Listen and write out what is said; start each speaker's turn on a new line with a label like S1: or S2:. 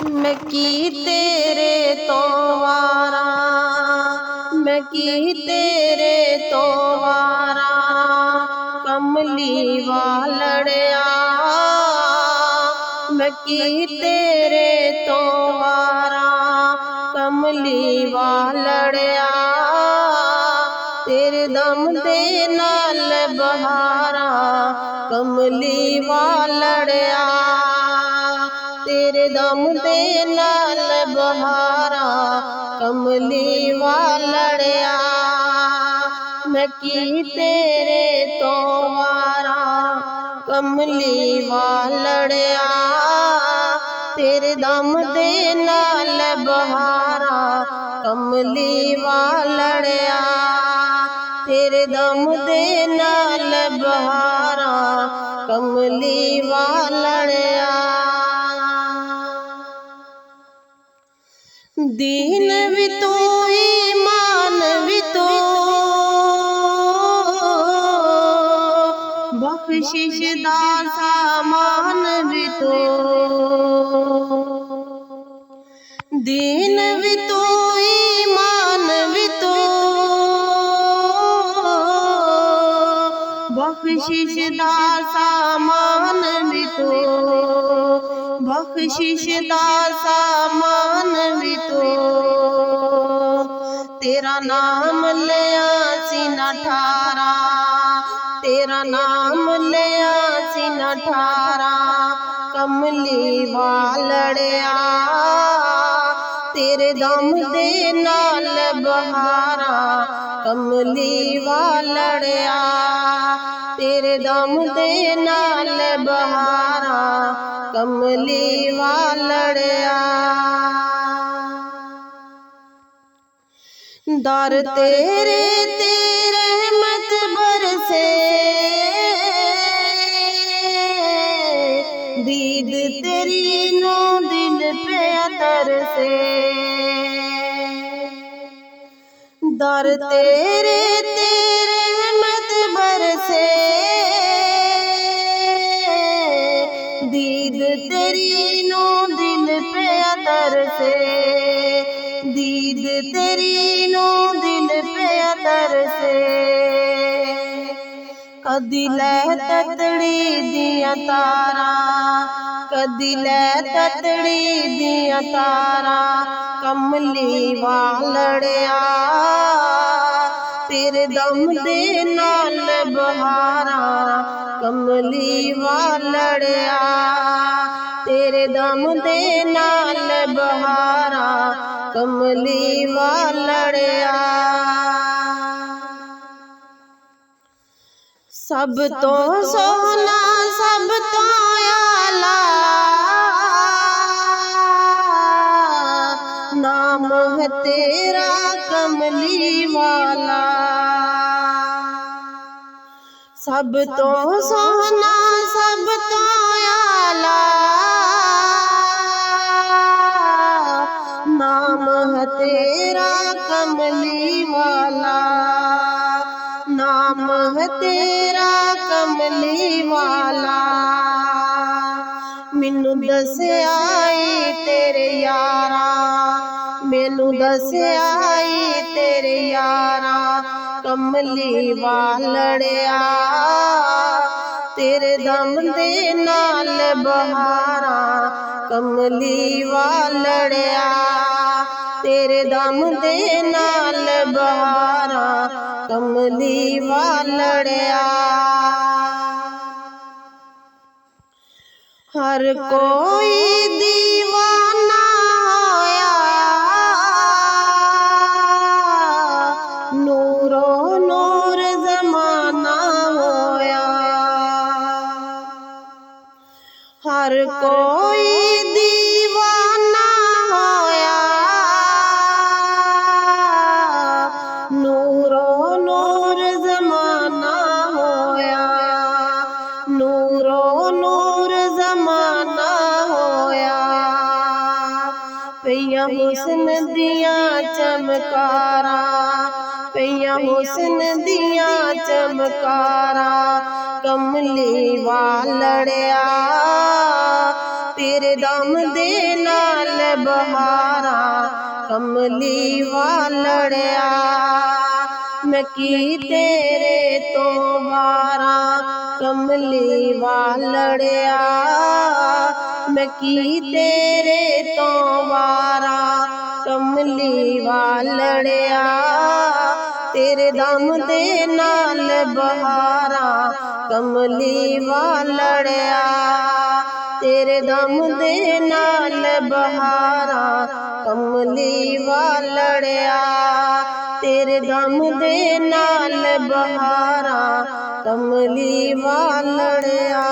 S1: मैं की तेरे तो वारा, मैं की तेरे तो वारा, कमली वालड़िया। मैं की तेरे तो वारा, कमली वालड़िया। तेरे दम दे नाल बहारा, कमली वालड़िया। तेरे दम दे नाल बहारा, कमली वालड़िया। मैं की तेरे तो वारा, कमली वालड़िया। तेरे दम दे नाल बहारा, कमली वालड़िया। तेरे दम दे नाल बहारा, कमली वालड़िया। दीन भी तू, ईमान भी तू, बख्शिश दा सामान भी तू। दीन भी तू, ईमान भी तू, बख्शिश दा सामान भी तू। बख्शिश दा सामान भी तू। तेरा नाम लिया सी न ठारा, तेरा नाम लिया सी न ठारा, कमली वालड़िया। तेरे दम दे नाल बहारा, कमली वालड़िया। तेरे दम दे नाल बहारा, कमली वालड़िया। दर तेरे तेरे मत बरसे, दीद तेरी नो दिल पे तरसे। दर तेरे तेरे मत बरसे, दीद तेरी नो दिल पे तरसे। दीद तेरी नो दिल पे तरसे। कदी लै ततड़ी दिया तारा, कदी लै ततड़ी दिया तारा, कमली वालड़िया। तेरे दम दे नाल बहारा, कमली वालड़िया। तेरे दम दे नाल बहारा, कमली वालड़िया। सब तो सोना सब तो आला, नाम है तेरा कमली वाला। सब तो सोना सब तो आला, नाम है तेरा कमली वाला। नाम है तेरा कमली वाला। मैनू दस आई तेरे यारा, मैनू दस आई तेरे यारा, कमली वालड़िया। तेरे दम दे नाल बहारा, कमली वालड़िया। तेरे दम दे नाल बहारा, कमली वालड़िया। हर कोई दीवाना होया, नूरो नूर जमाना होया। हर कोई दीवाना होया, नूरो नूर जमाना होया। नूरो नूर जमाना होया। पईया हुस्न दिया चमकारा, पईया हुस्न दिया चमकारा, कमली वालड़िया। तेरे दम दे नाल बहारा कमली वालड़िया मैं की तेरे तो वारा कमली वालड़िया मैं की तेरे तो वारा कमली वालड़िया तेरे दम दे नाल बहारा कमली वालड़िया तेरे दम दे नाल बहारा कमली वालड़िया तेरे दम दे नाल बहारा कमली वालड़िया।